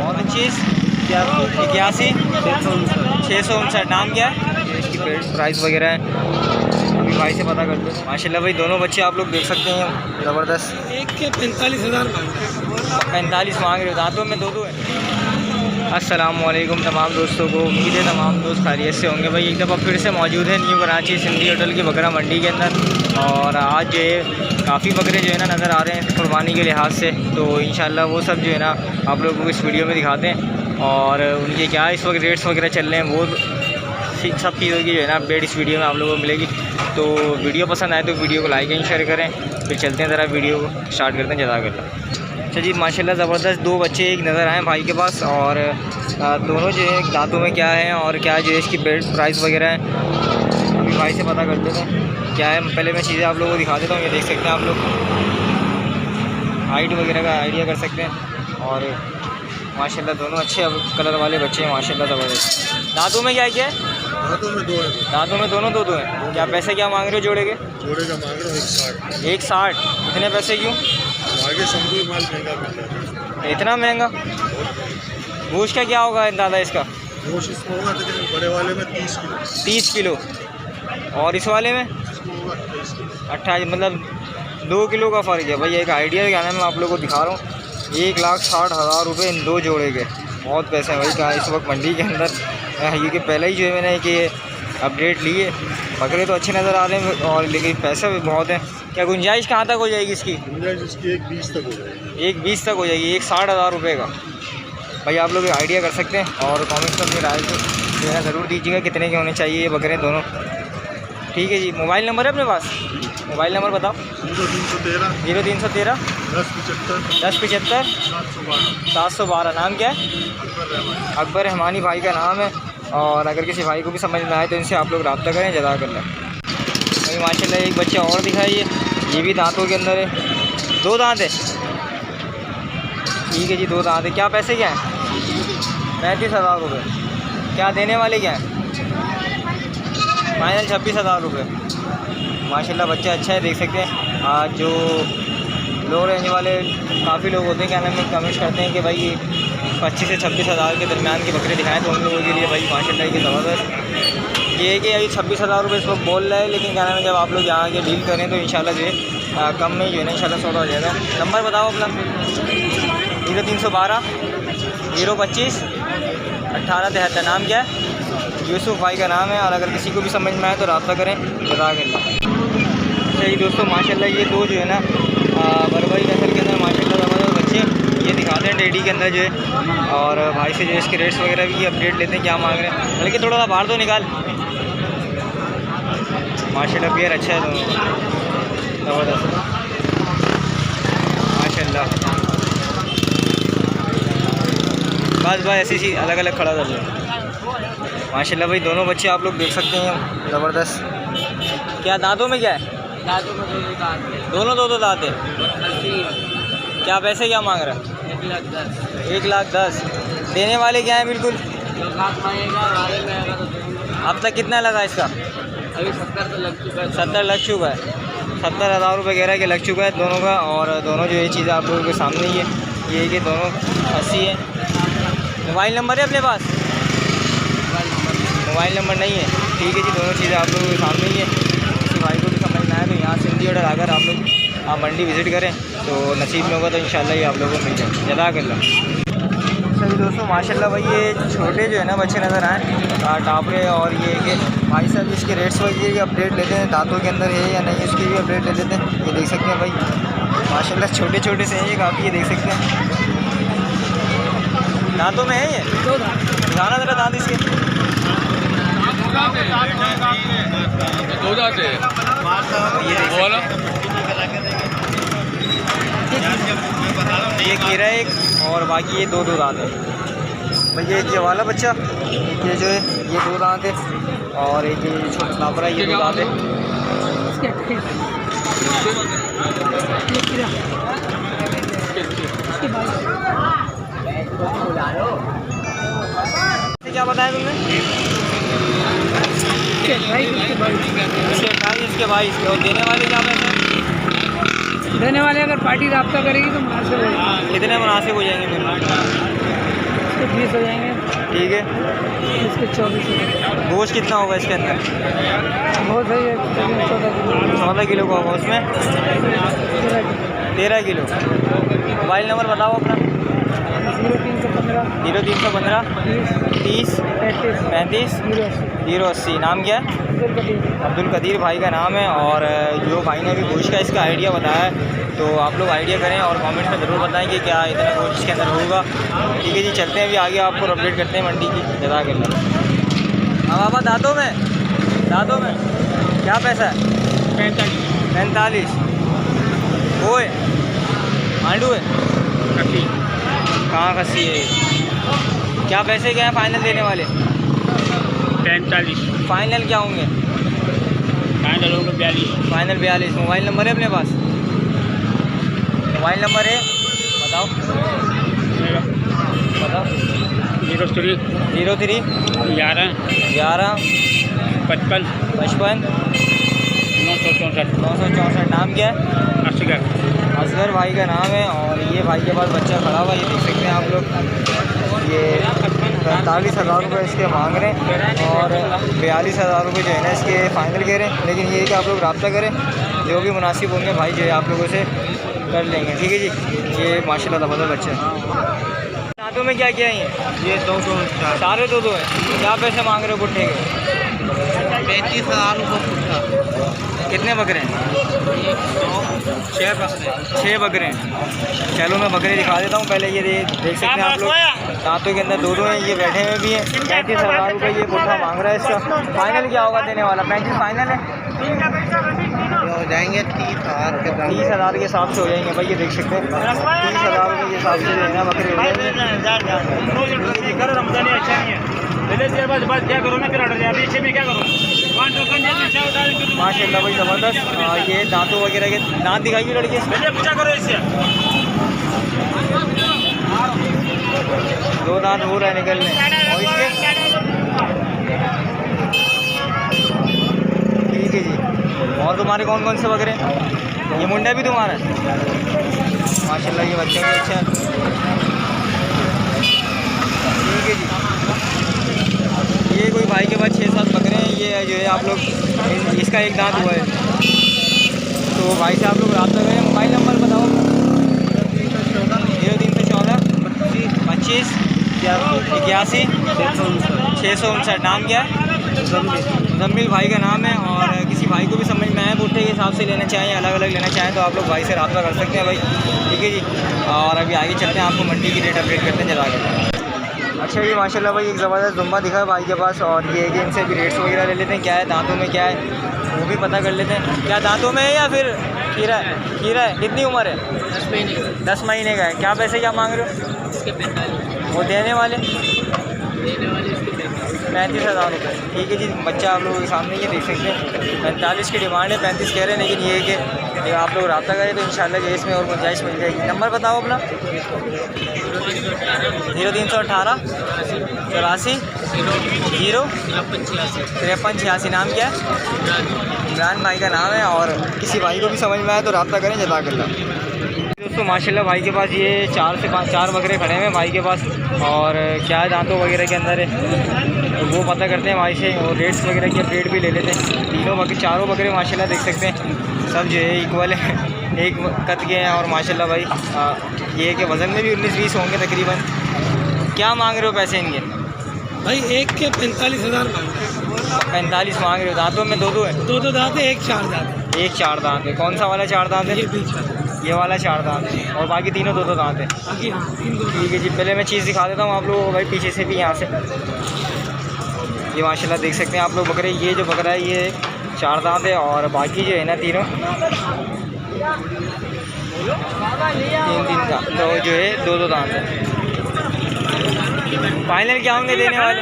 और 25 81 659। नाम क्या है? इसकी प्राइस वगैरह है अभी भाई से पता करते हैं। माशाल्लाह भाई दोनों बच्चे आप लोग देख सकते हैं ज़बरदस्त। एक के 45,000 45 मांग रहे हो, दांतों में दो दो है। अस्सलामुअलैकुम तमाम दोस्तों को, उम्मीद है तमाम दोस्त खैरियत से होंगे। भाई एक दफ़ा फिर से मौजूद है न्यू कराची सिंधी होटल की बकरा मंडी के अंदर। और आज जो है काफ़ी बकरे जो है ना नज़र आ रहे हैं कुर्बानी के लिहाज से, तो इंशाल्लाह वो सब जो है ना आप लोगों को इस वीडियो में दिखाते हैं। और उनके क्या इस वक्त रेट्स वगैरह चल रहे हैं, वो सब चीज़ों की जो है ना अपडेट इस वीडियो में आप लोगों को मिलेगी। तो वीडियो पसंद आए तो वीडियो को लाइक एंड शेयर करें। फिर चलते हैं ज़रा वीडियो को स्टार्ट करते हैं। जज़ाकल्लाह। अच्छा जी, माशाल्लाह ज़बरदस्त दो बच्चे एक नज़र आए भाई के पास। और दोनों जो है दांतों में क्या है और क्या जो है इसकी प्राइस वगैरह है अभी भाई से पता कर देते हैं क्या है। पहले मैं चीज़ें आप लोगों को दिखा देता हूँ, ये देख सकते हैं आप लोग, हाइट वगैरह का आइडिया कर सकते हैं। और माशाल्लाह दोनों अच्छे कलर वाले बच्चे हैं माशाल्लाह ज़बरदस्त। दांतों में क्या क्या है? दांतों में दो है। दांतों में दोनों दो दो हैं। क्या पैसे क्या मांग रहे हो जोड़े के? जोड़े का मांग रहे हो 160। 160? इतने पैसे क्यों? आगे समझो माल महंगा मिलता है। इतना महंगा? गोश्त का क्या होगा अंदाज़ा इसका? गोश्त इसमें होगा तकरीबन बड़े वाले में 30 किलो। 30 किलो। और इस वाले में इसमें होगा 28 किलो। 28, मतलब 2 किलो का फ़र्क है। भाई एक आइडिया क्या है, मैं आप लोगों को दिखा रहा हूँ। 1,60,000 रुपये इन दो जोड़े के, बहुत पैसे हैं भाई। कहाँ इस वक्त मंडी के अंदर ये कि पहले ही जो है मैंने कि अपडेट लिए, बकरे तो अच्छे नज़र आ रहे हैं और लेकिन पैसे भी बहुत हैं। क्या गुंजाइश कहाँ तक हो जाएगी इसकी? गुंजाइश इसकी 1,20 तक हो जाएगी। 1,20 तक हो जाएगी, 1,60,000 रुपये का। भाई आप लोग आइडिया कर सकते हैं और कमेंट्स में अपनी राय को जो है ज़रूर दीजिएगा कितने के होने चाहिए ये बकरे दोनों। ठीक है जी। मोबाइल नंबर है अपने पास? मोबाइल नंबर बताओ। 0313 0313 1075 1075 712। 712। नाम क्या है? अकबर रहमानी भाई का नाम है। और अगर किसी भाई को भी समझ में आए तो इनसे आप लोग रब्ता करें। जज़ाकल्लाह। भाई माशाल्लाह एक बच्चा और दिखाइए, ये भी दांतों के अंदर है, 2 दांत है। ठीक है जी, 2 दांत है। क्या पैसे क्या हैं? 35,000 रुपये। क्या देने वाले क्या हैं? फाइनल 26,000 रुपये। माशाल्लाह बच्चा अच्छा है, देख सकते हैं। जो लो रेंज वाले काफ़ी लोग होते हैं क्या नाम में कमेंट करते हैं कि भाई 25 से 26,000 के दरमियान के बकरे दिखाएं, तो उन लोगों के लिए भाई माशाल्लाह ये ज़बरदस्त ये है कि अभी 26,000 रुपये इस वक्त बोल रहा है, लेकिन क्या नाम है जब आप लोग यहाँ के डील करें तो इंशाल्लाह जो है कम में जो है ना इंशाल्लाह सौदा हो जाएगा। नंबर बताओ अपना। 0312 025 1873। नाम क्या है? यूसुफ भाई का नाम है। और अगर किसी को भी समझ में आए तो रब्ता करें। जज़ाकल्लाह। सही दोस्तों, माशाल्लाह ये दो जो है ना बरबरी नस्ल के अंदर माशाल्लाह ज़बरदस्त बच्चे ये दिखाते हैं डेडी के अंदर जो है। और भाई से जो है इसके रेट्स वगैरह भी अपडेट लेते हैं क्या मांग रहे हैं। बल्कि थोड़ा सा बाहर तो निकाल। माशाल्लाह पेयर अच्छा है दोनों ज़बरदस्त माशाल्लाह। बस भाई ऐसी सी अलग अलग खड़ा कर लो। माशाल्लाह भाई दोनों बच्चे आप लोग देख सकते हैं ज़बरदस्त। क्या दांतों में क्या है? दांतों में दो दांत है। दोनों दो दांत है। क्या पैसे क्या मांग रहा है? 1,10,000। 1,10,000। देने वाले क्या हैं? बिल्कुल 1,00,000 मांगेगा, आगे में आएगा तो देंगे। अब तक कितना लगा इसका? अभी 70 तो लग चुका है। 70 लग चुका है। 70,000 रुपये कह रहा है कि लग चुका है दोनों का। और दोनों जो ये चीज़ें आप लोगों के सामने ही है, ये है कि दोनों 80 है। मोबाइल नंबर है अपने पास? मोबाइल नंबर नहीं है। ठीक है जी, दोनों चीज़ें आप लोगों के सामने ही है। किसी भाई को भी समझ में आए तो यहाँ सिंधी होटल आकर आप लोग मंडी विज़िट करें तो नसीब में होगा तो इंशाल्लाह ये आप लोगों को मिल जाए। जज़ाकल्लाह। सही दोस्तों, माशाल्लाह भाई ये छोटे जो है ना बच्चे नज़र आए टापरे। और ये कि भाई साहब इसके रेट्स वगैरह की अपडेट लेते हैं, दांतों के अंदर है या नहीं इसकी भी अपडेट ले लेते हैं। ये देख सकते हैं भाई माशाल्लाह छोटे छोटे से हैं ये काफ़ी, ये देख सकते हैं दांतों में है ये। दिखाना ज़रा दांत इसके। दो दांत है ये देख सकते हैं। ये कीरा एक और बाकी ये दो दांत है। भाई ये वाला बच्चा एक ये जो है ये 2 दांत है। और एक ये छोटा टापरा ये 2 दांत है। क्या बताया तुमने? इसके 22 और देने वाले क्या पैसे? देने वाले अगर पार्टी रब्ता करेगी तो मुनासिब हो जाएगी। कितने मुनासिब हो जाएंगे मेरे? इसके 20 हो जाएंगे, ठीक है। इसके 24 हो जाएंगे। गोश्त कितना होगा इसके अंदर? बहुत सही है, 14 किलो का होगा उसमें। 13 किलो। मोबाइल नंबर बताओ अपना। 0315 30 35 080। नाम क्या है? अब्दुल कदीर भाई का नाम है। और जो भाई ने अभी गोश्त का इसका आइडिया बताया है, तो आप लोग आइडिया करें और कमेंट में ज़रूर बताएं कि क्या इतना गोश्त इसके अंदर होगा। ठीक है जी, चलते हैं अभी आगे, आपको अपडेट करते हैं मंडी की। जज़ाकल्लाह। हाँ बाबा, दाँतों में क्या पैसा है? 45। वो है आंडू है, कहाँ खस्सी है? क्या पैसे क्या है फाइनल देने वाले? 45 फाइनल क्या होंगे? फाइनल होगा 42। फाइनल 42। मोबाइल नंबर है अपने पास? मोबाइल नंबर है, बताओ। 03 03 11 11 55 55 964। 964। नाम क्या है? असगर भाई का नाम है। और ये भाई के पास बच्चा खड़ा हुआ, ये देख सकते हैं आप लोग। ये 45,000 रुपये इसके मांग रहे हैं और 42,000 रुपये जो है ना इसके फ़ाइनल कह रहे हैं। लेकिन ये है कि आप लोग रब्ता करें, जो भी मुनासिब होंगे भाई जो है आप लोगों से कर लेंगे। ठीक है जी। ये माशाल्लाह ज़बरदस्त बच्चे हैं। दांतों में क्या क्या है ये? 2 सारे 2 हैं। क्या पैसे मांग रहे हो गुट्ठे के? 35,000 रुपये। कितने बकरे हैं? 6 बकरे हैं। चलो मैं बकरे दिखा देता हूँ पहले। ये देख सकते हैं आप लोग, दांतों के अंदर 2 हैं। ये बैठे हुए भी हैं। 35,000 रुपये ये गुट्ठा मांग रहा है इसका। फाइनल क्या होगा देने वाला? 35 फाइनल है। हो जाएंगे 30,000 के। 30,000 के हिसाब से हो जाएंगे भाई। ये देख सकते हैं 30,000 रुपये के हिसाब से जो है ना बकरे हो जाएंगे। क्या करो ना, फिर ऑर्डर पीछे में क्या करो। माशाल्लाह भाई ज़बरदस्त। ये दांतों वगैरह के दांत दिखाइए लड़के। पूछा करो इससे। 2 दांत हो रहा है निकलने। और इसके ठीक है जी। और तुम्हारे कौन कौन से बकरे हैं? ये मुंडा भी तुम्हारा है? माशाल्लाह ये बच्चा भी अच्छा है। ठीक है जी। ये कोई भाई के पास 6-7 बकरे हैं। ये जो है आप लोग, इसका एक दांत हुआ है। तो भाई से आप लोग रब्ता करें। मोबाइल नंबर बताओ। 0314 25 81 659। नाम क्या है? मुजम्मिल भाई का नाम है। और किसी भाई को भी समझ में आए बुट्टे के हिसाब से लेना चाहें, अलग अलग लेना चाहें, तो आप लोग भाई से रब्ता कर सकते हैं भाई। ठीक है जी। और अभी आगे चलते हैं, आपको मंडी की रेट अपडेट करते हैं। जज़ाकल्लाह। अच्छा जी, माशाल्लाह भाई एक ज़बरदस्त दुम्बा दिखा है भाई के पास। और ये है कि इनसे भी रेट्स वगैरह ले लेते हैं, क्या है दांतों में क्या है वो भी पता कर लेते हैं। क्या दांतों में है या फिर खीरा है? खीरा है। कितनी उम्र है? 10 महीने का है। क्या पैसे क्या मांग रहे हो? वो देने वाले 35,000 रुपये। ठीक है जी। बच्चा आप लोगों के सामने ये देख सकते हैं। 45 की डिमांड है, 35 कह रहे हैं। लेकिन ये है कि आप लोग रब्ता करें तो इंशाल्लाह जो इसमें और गुंजाइश मिल जाएगी। नंबर बताओ अपना। 0318 84 0 53 86। नाम क्या है? इमरान भाई का नाम है। और किसी भाई को भी समझ में आए तो रब्ता करें। जज़ाकल्लाह। दोस्तों माशाल्लाह भाई के पास ये 4 से 5 बकरे खड़े हैं भाई के पास। और क्या है दांतों वगैरह के अंदर है तो वो पता करते हैं भाई से, और रेट्स वगैरह की अपडेट भी ले लेते हैं। चारों बकरे माशाल्लाह देख सकते हैं सब जो है इक्वल है, एक कद के हैं। और माशाल्लाह भाई ये है कि वज़न में भी 19-20 होंगे तकरीबन। क्या मांग रहे हो पैसे इनके? भाई एक के 45,000 45 मांग रहे हो। दांतों में 2 है? 2 दांत है, एक 4 दांत। एक 4 दांत है। कौन सा वाला 4 दांत है? ये वाला 4 दांत है। और बाकी तीनों 2 दांत है। ठीक है जी। पहले मैं चीज़ दिखा देता हूँ आप लोगों को भाई, पीछे से भी यहाँ से। ये माशाल्लाह देख सकते हैं आप लोग बकरे। ये जो बकरा है ये 4 दांत है। और बाकी जो है ना तीनों 3 का, तो जो है 2 दांत है। फाइनल क्या होंगे देने वाले?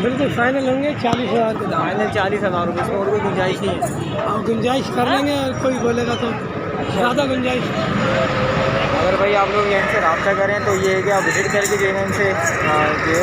बिल्कुल फाइनल होंगे 40,000 के दाम। फाइनल 40,000 रुपये। इसमें और कोई गुंजाइश नहीं है? और गुंजाइश कर लेंगे, कोई बोलेगा तो ज़्यादा गुंजाइश। अगर भाई आप लोग इनसे रब्ता करें तो ये है कि आप विज़िट करके जो है इनसे जो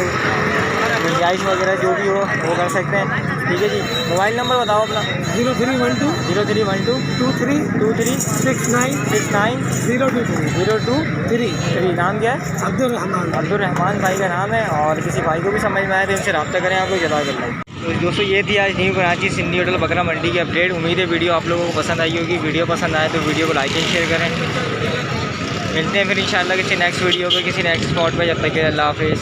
गुंजाइश वगैरह जो भी हो वो कर सकते हैं। ठीक है जी, मोबाइल नंबर बताओ अपना। 0312 0312 23 23 69 69 023 023। नाम क्या है? अब्दुल रहमान। अब्दुल रहमान भाई का नाम है। और किसी भाई को भी समझ में आए तो इनसे रब्ता करें, आपको जता कर लें। तो दोस्तों ये थी आज न्यू कराची सिंधी होटल बकरा मंडी की अपडेट। उम्मीद है वीडियो आप लोगों को पसंद आई होगी। वीडियो पसंद आए तो वीडियो को लाइक एंड शेयर करें। मिलते हैं फिर इंशाल्लाह किसी नेक्स्ट वीडियो पे, किसी नेक्स्ट स्पॉट पे। जब तक के अल्लाह हाफिज़।